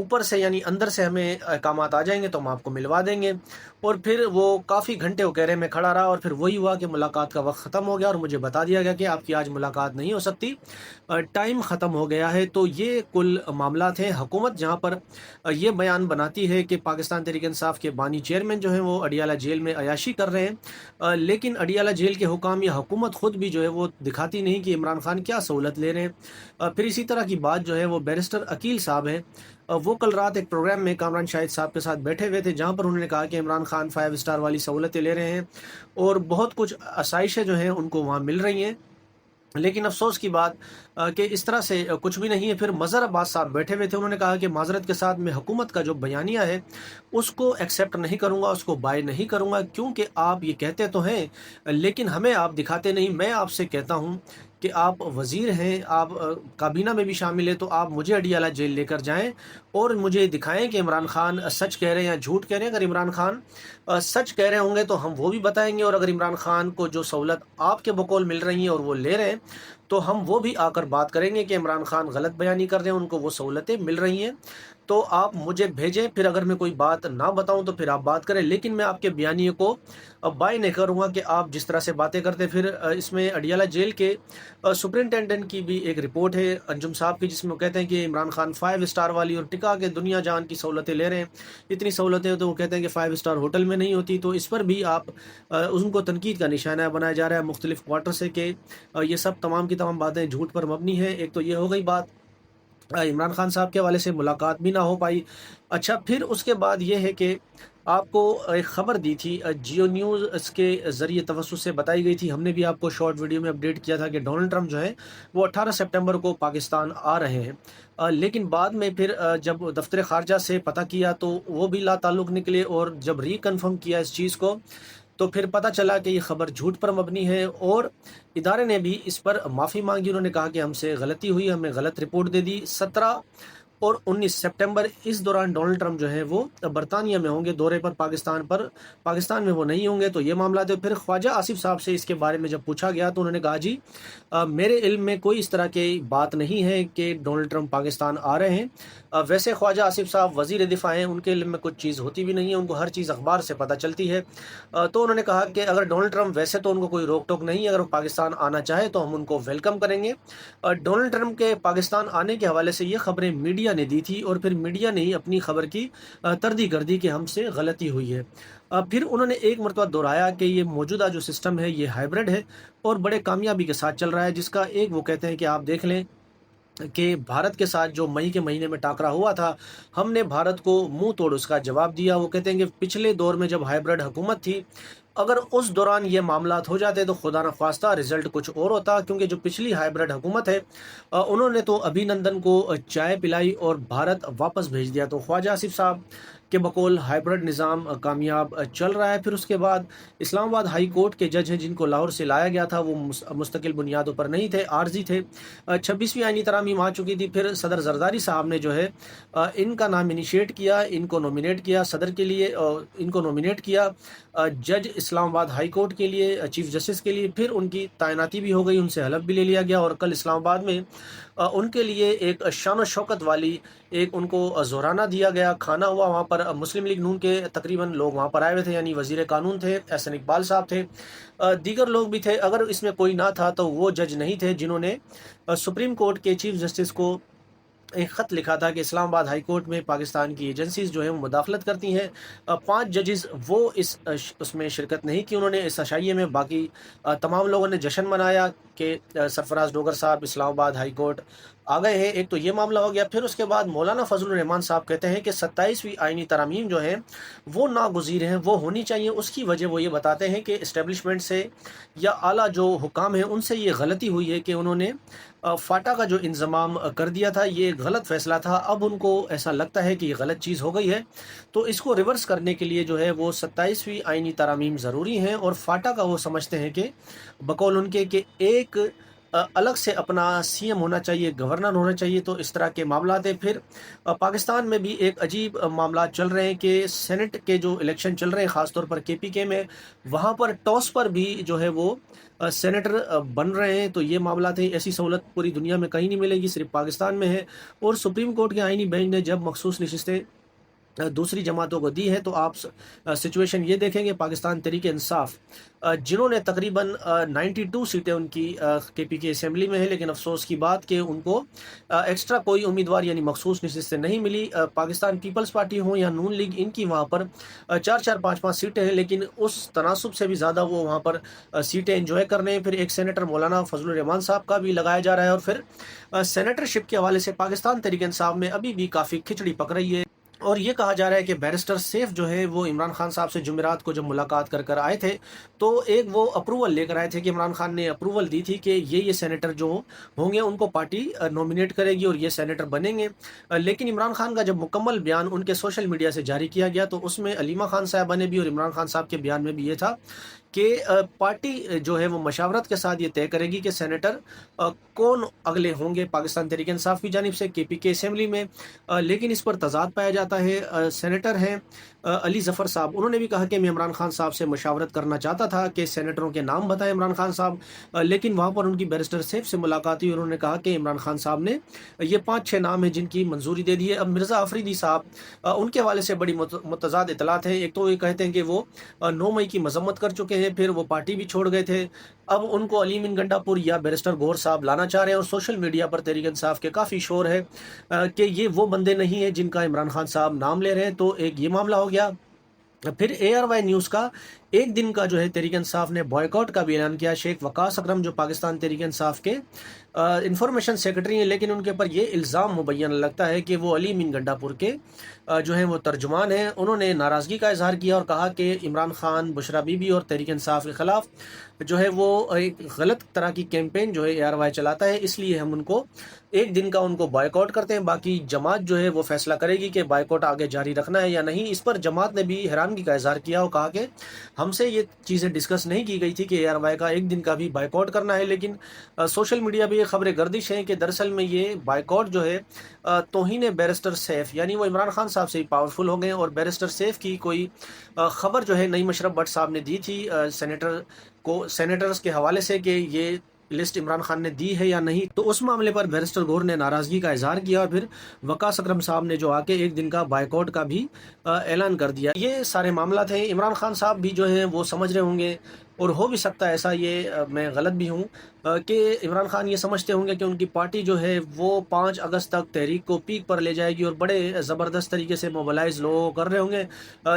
اوپر سے یعنی اندر سے ہمیں احکامات آ جائیں گے تو ہم آپ کو ملوا دیں گے۔ اور پھر وہ کافی گھنٹے وہ کہرے میں کھڑا رہا، اور پھر وہی ہوا کہ ملاقات کا وقت ختم ہو گیا اور مجھے بتا دیا گیا کہ آپ کی آج ملاقات نہیں ہو سکتی، ٹائم ختم ہو گیا ہے۔ تو یہ کل معاملات ہیں۔ حکومت جہاں پر یہ بیان بناتی ہے کہ پاکستان تحریک انصاف کے بانی چیئرمین جو ہیں وہ اڈیالہ جیل میں عیاشی کر رہے ہیں، لیکن اڈیالہ جیل کے حکام یا حکومت خود بھی جو ہے وہ دکھاتی نہیں کہ عمران خان کیا سہولت لے رہے ہیں۔ پھر اسی طرح کی بات جو ہے وہ بیرسٹر عقیل صاحب ہیں، وہ کل رات ایک پروگرام میں کامران شاہد صاحب کے ساتھ بیٹھے ہوئے تھے، جہاں پر انہوں نے کہا کہ عمران خان 5 اسٹار والی سہولتیں لے رہے ہیں اور بہت کچھ آسائشیں جو ہیں ان کو وہاں مل رہی ہیں، لیکن افسوس کی بات کہ اس طرح سے کچھ بھی نہیں ہے۔ پھر مظہر عباس صاحب بیٹھے ہوئے تھے، انہوں نے کہا کہ معذرت کے ساتھ میں حکومت کا جو بیانیہ ہے اس کو ایکسیپٹ نہیں کروں گا، اس کو بائی نہیں کروں گا، کیونکہ آپ یہ کہتے تو ہیں لیکن ہمیں آپ دکھاتے نہیں۔ میں آپ سے کہتا ہوں کہ آپ وزیر ہیں، آپ کابینہ میں بھی شامل ہیں، تو آپ مجھے اڈیالہ جیل لے کر جائیں اور مجھے دکھائیں کہ عمران خان سچ کہہ رہے ہیں یا جھوٹ کہہ رہے ہیں۔ اگر عمران خان سچ کہہ رہے ہوں گے تو ہم وہ بھی بتائیں گے، اور اگر عمران خان کو جو سہولت آپ کے بقول مل رہی ہیں اور وہ لے رہے ہیں تو ہم وہ بھی آ کر بات کریں گے کہ عمران خان غلط بیانی کر رہے ہیں، ان کو وہ سہولتیں مل رہی ہیں۔ تو آپ مجھے بھیجیں، پھر اگر میں کوئی بات نہ بتاؤں تو پھر آپ بات کریں، لیکن میں آپ کے بیانیے کو بائی نہیں کروں گا کہ آپ جس طرح سے باتیں کرتے۔ پھر اس میں اڈیالہ جیل کے سپرنٹینڈنٹ کی بھی ایک رپورٹ ہے انجم صاحب کی، جس میں وہ کہتے ہیں کہ عمران خان 5 اسٹار والی اور ٹکا کے دنیا جان کی سہولتیں لے رہے ہیں۔ اتنی سہولتیں تو وہ کہتے ہیں کہ 5 اسٹار ہوٹل میں نہیں ہوتی۔ تو اس پر بھی آپ ان کو تنقید کا نشانہ بنایا جا رہا ہے مختلف کوارٹر سے کہ یہ سب تمام کی تمام باتیں جھوٹ پر مبنی ہیں۔ ایک تو یہ ہو گئی بات، عمران خان صاحب کے حوالے سے ملاقات بھی نہ ہو پائی۔ اچھا، پھر اس کے بعد یہ ہے کہ آپ کو ایک خبر دی تھی جیو نیوز اس کے ذریعے توسط سے بتائی گئی تھی، ہم نے بھی آپ کو شارٹ ویڈیو میں اپڈیٹ کیا تھا کہ ڈونلڈ ٹرمپ جو ہے وہ 18 سپٹمبر کو پاکستان آ رہے ہیں، لیکن بعد میں پھر جب دفتر خارجہ سے پتہ کیا تو وہ بھی لا تعلق نکلے، اور جب ری کنفرم کیا اس چیز کو تو پھر پتہ چلا کہ یہ خبر جھوٹ پر مبنی ہے، اور ادارے نے بھی اس پر معافی مانگی۔ انہوں نے کہا کہ ہم سے غلطی ہوئی، ہمیں غلط رپورٹ دے دی۔ 17 اور 19 سپٹمبر اس دوران ڈونلڈ ٹرمپ جو ہے وہ برطانیہ میں ہوں گے دورے پر، پاکستان میں وہ نہیں ہوں گے۔ تو یہ معاملات ہے۔ پھر خواجہ آصف صاحب سے اس کے بارے میں جب پوچھا گیا تو انہوں نے کہا جی میرے علم میں کوئی اس طرح کی بات نہیں ہے کہ ڈونلڈ ٹرمپ پاکستان آ رہے ہیں۔ ویسے خواجہ آصف صاحب وزیر دفاع ہیں، ان کے علم میں کچھ چیز ہوتی بھی نہیں ہے، ان کو ہر چیز اخبار سے پتہ چلتی ہے۔ تو انہوں نے کہا کہ اگر ڈونلڈ ٹرمپ، ویسے تو ان کو کوئی روک ٹوک نہیں ہے، اگر وہ پاکستان آنا چاہے تو ہم ان کو ویلکم کریں گے۔ ڈونلڈ ٹرمپ کے پاکستان آنے کے حوالے سے یہ خبریں میڈیا نے دی تھی، اور پھر میڈیا نے ہی اپنی خبر کی تردید کر دی کہ ہم سے غلطی ہوئی ہے۔ پھر انہوں نے ایک مرتبہ دہرایا کہ یہ موجودہ جو سسٹم ہے یہ ہائبرڈ ہے اور بڑے کامیابی کے ساتھ چل رہا ہے، جس کا ایک وہ کہتے ہیں کہ آپ دیکھ لیں کہ بھارت کے ساتھ جو مئی کے مہینے میں ٹاکرا ہوا تھا، ہم نے بھارت کو منہ توڑ اس کا جواب دیا۔ وہ کہتے ہیں کہ پچھلے دور میں جب ہائبرڈ حکومت تھی، اگر اس دوران یہ معاملات ہو جاتے تو خدا نخواستہ رزلٹ کچھ اور ہوتا، کیونکہ جو پچھلی ہائبرڈ حکومت ہے انہوں نے تو ابھی نندن کو چائے پلائی اور بھارت واپس بھیج دیا۔ تو خواجہ آصف صاحب کے بقول ہائبرڈ نظام کامیاب چل رہا ہے۔ پھر اس کے بعد اسلام آباد ہائی کورٹ کے جج ہیں جن کو لاہور سے لایا گیا تھا، وہ مستقل بنیادوں پر نہیں تھے، عارضی تھے۔ 26ویں آئینی ترامیم آ چکی تھی، پھر صدر زرداری صاحب نے جو ہے ان کا نام انیشیٹ کیا، ان کو نومینیٹ کیا صدر کے لیے، ان کو نومینیٹ کیا جج اسلام آباد ہائی کورٹ کے لیے، چیف جسٹس کے لیے۔ پھر ان کی تعیناتی بھی ہو گئی، ان سے حلف بھی لے لیا گیا، اور کل اسلام آباد میں ان کے لیے ایک شان و شوکت والی ایک ان کو زورانہ دیا گیا، کھانا ہوا وہاں پر۔ مسلم لیگ نون کے تقریباً لوگ وہاں پر آئے ہوئے تھے، یعنی وزیر قانون تھے، احسن اقبال صاحب تھے، دیگر لوگ بھی تھے۔ اگر اس میں کوئی نہ تھا تو وہ جج نہیں تھے جنہوں نے سپریم کورٹ کے چیف جسٹس کو ایک خط لکھا تھا کہ اسلام آباد ہائی کورٹ میں پاکستان کی ایجنسیز جو ہیں وہ مداخلت کرتی ہیں۔ 5 ججز وہ اس میں شرکت نہیں کی، انہوں نے اس عشائیے میں، باقی تمام لوگوں نے جشن منایا کہ سرفراز ڈوگر صاحب اسلام آباد ہائی کورٹ آ گئے ہیں۔ ایک تو یہ معاملہ ہو گیا۔ پھر اس کے بعد مولانا فضل الرحمان صاحب کہتے ہیں کہ 27ویں آئینی ترامیم جو ہیں وہ ناگزیر ہیں، وہ ہونی چاہیے۔ اس کی وجہ وہ یہ بتاتے ہیں کہ اسٹیبلشمنٹ سے یا اعلیٰ جو حکام ہیں ان سے یہ غلطی ہوئی ہے کہ انہوں نے فاٹا کا جو انضمام کر دیا تھا، یہ غلط فیصلہ تھا۔ اب ان کو ایسا لگتا ہے کہ یہ غلط چیز ہو گئی ہے، تو اس کو ریورس کرنے کے لیے جو ہے وہ 27ویں آئینی ترامیم ضروری ہیں، اور فاٹا کا وہ سمجھتے ہیں کہ بقول ان کے کہ ایک الگ سے اپنا سی ایم ہونا چاہیے، گورنر ہونا چاہیے، تو اس طرح کے معاملات ہیں۔ پھر پاکستان میں بھی ایک عجیب معاملات چل رہے ہیں کہ سینٹ کے جو الیکشن چل رہے ہیں خاص طور پر کے پی کے میں، وہاں پر ٹاس پر بھی جو ہے وہ سینیٹر بن رہے ہیں۔ تو یہ معاملات ہیں، ایسی سہولت پوری دنیا میں کہیں نہیں ملے گی، صرف پاکستان میں ہے۔ اور سپریم کورٹ کے آئینی بینچ نے جب مخصوص نشستیں دوسری جماعتوں کو دی ہے، تو آپ سچویشن یہ دیکھیں گے پاکستان تحریک انصاف جنہوں نے تقریباً 92 سیٹیں ان کی کے پی کے اسمبلی میں ہے، لیکن افسوس کی بات کہ ان کو ایکسٹرا کوئی امیدوار یعنی مخصوص نشستیں نہیں ملی۔ پاکستان پیپلز پارٹی ہوں یا نون لیگ، ان کی وہاں پر 4 4 5 5 سیٹیں ہیں، لیکن اس تناسب سے بھی زیادہ وہ وہاں پر سیٹیں انجوائے کر رہے ہیں۔ پھر ایک سینیٹر مولانا فضل الرحمان صاحب کا بھی لگایا جا رہا ہے، اور پھر سینیٹر شپ کے حوالے سے پاکستان تحریک انصاف میں ابھی بھی کافی کھچڑی پک رہی ہے۔ اور یہ کہا جا رہا ہے کہ بیرسٹر سیف جو ہے وہ عمران خان صاحب سے جمعرات کو جب ملاقات کر آئے تھے، تو ایک وہ اپروول لے کر آئے تھے کہ عمران خان نے اپروول دی تھی کہ یہ سینیٹر جو ہوں گے ان کو پارٹی نومینیٹ کرے گی اور یہ سینیٹر بنیں گے۔ لیکن عمران خان کا جب مکمل بیان ان کے سوشل میڈیا سے جاری کیا گیا، تو اس میں علیمہ خان صاحبہ نے بھی اور عمران خان صاحب کے بیان میں بھی یہ تھا کہ پارٹی جو ہے وہ مشاورت کے ساتھ یہ طے کرے گی کہ سینیٹر کون اگلے ہوں گے پاکستان تحریک انصاف کی جانب سے کے پی کے اسمبلی میں۔ لیکن اس پر تضاد پایا جاتا ہے۔ سینیٹر ہیں علی ظفر صاحب، انہوں نے بھی کہا کہ میں عمران خان صاحب سے مشاورت کرنا چاہتا تھا کہ سینیٹروں کے نام بتائیں عمران خان صاحب، لیکن وہاں پر ان کی بیرسٹر سیف سے ملاقات ہوئی اور انہوں نے کہا کہ عمران خان صاحب نے یہ 5 6 نام ہیں جن کی منظوری دے دی ہے۔ اب مرزا آفریدی صاحب، ان کے حوالے سے بڑی متضاد اطلاعات ہیں۔ ایک تو یہ کہتے ہیں کہ وہ 9 مئی کی مذمت کر چکے ہیں، پھر وہ پارٹی بھی چھوڑ گئے تھے، اب ان کو علیم ان گنڈا پور یا بیرسٹر گور صاحب لانا چاہ رہے ہیں، اور سوشل میڈیا پر تحریک انصاف کے کافی شور ہے کہ یہ وہ بندے نہیں ہیں جن کا عمران خان صاحب نام لے رہے ہیں۔ تو ایک یہ معاملہ ہو گیا۔ پھر اے آر وائی نیوز کا ایک دن کا جو ہے تحریک انصاف نے بوائیکاٹ کا بھی اعلان کیا۔ شیخ وقاص اکرم جو پاکستان تحریک انصاف کے انفارمیشن سیکرٹری ہیں، لیکن ان کے اوپر یہ الزام مبین لگتا ہے کہ وہ علی مین گنڈا پور کے جو ہیں وہ ترجمان ہیں۔ انہوں نے ناراضگی کا اظہار کیا اور کہا کہ عمران خان، بشرا بی بی اور تحریک انصاف کے خلاف جو ہے وہ ایک غلط طرح کی کیمپین جو ہے اے آر وائی چلاتا ہے، اس لیے ہم ان کو ایک دن کا ان کو بائیکاٹ کرتے ہیں، باقی جماعت جو ہے وہ فیصلہ کرے گی کہ بائیکاٹ آگے جاری رکھنا ہے یا نہیں۔ اس پر جماعت نے بھی حیرانگی کا اظہار کیا اور کہا کہ ہم سے یہ چیزیں ڈسکس نہیں کی گئی تھی کہ اے آر وائی کا ایک دن کا بھی بائیکاٹ کرنا ہے، لیکن سوشل میڈیا پہ یہ خبریں گردش ہیں کہ دراصل میں یہ بائیکاٹ جو ہے توہین بیرسٹر سیف، یعنی وہ عمران خان صاحب سے ہی پاورفل ہو گئے، اور بیرسٹر سیف کی کوئی خبر جو ہے نئی مشرف بٹ صاحب نے دی تھی سینیٹرز کے حوالے سے کہ یہ لسٹ عمران خان نے دی ہے یا نہیں، تو اس معاملے پر بیرسٹر گور نے ناراضگی کا اظہار کیا، اور پھر وقاص اکرم صاحب نے جو آ کے ایک دن کا بائیکاٹ کا بھی اعلان کر دیا۔ یہ سارے معاملات ہیں۔ عمران خان صاحب بھی جو ہیں وہ سمجھ رہے ہوں گے، اور ہو بھی سکتا ہے ایسا، یہ میں غلط بھی ہوں، کہ عمران خان یہ سمجھتے ہوں گے کہ ان کی پارٹی جو ہے وہ 5 اگست تک تحریک کو پیک پر لے جائے گی اور بڑے زبردست طریقے سے موبلائز لوگ کر رہے ہوں گے،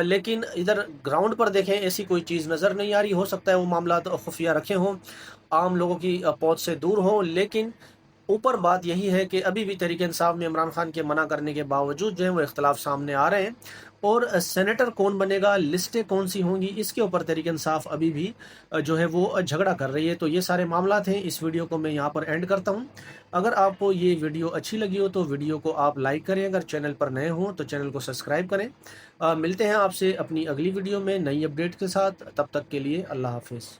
لیکن ادھر گراؤنڈ پر دیکھیں ایسی کوئی چیز نظر نہیں آ رہی۔ ہو سکتا ہے وہ معاملات خفیہ رکھے ہوں، عام لوگوں کی پہنچ سے دور ہوں، لیکن اوپر بات یہی ہے کہ ابھی بھی تحریک انصاف میں عمران خان کے منع کرنے کے باوجود جو ہے وہ اختلاف سامنے آ رہے ہیں، اور سینیٹر کون بنے گا، لسٹیں کون سی ہوں گی، اس کے اوپر تحریک انصاف ابھی بھی جو ہے وہ جھگڑا کر رہی ہے۔ تو یہ سارے معاملات ہیں۔ اس ویڈیو کو میں یہاں پر اینڈ کرتا ہوں۔ اگر آپ کو یہ ویڈیو اچھی لگی ہو تو ویڈیو کو آپ لائک کریں، اگر چینل پر نئے ہوں تو چینل کو سبسکرائب کریں۔ ملتے ہیں آپ سے اپنی اگلی ویڈیو میں نئی اپڈیٹ کے ساتھ، تب تک کے لیے اللہ حافظ۔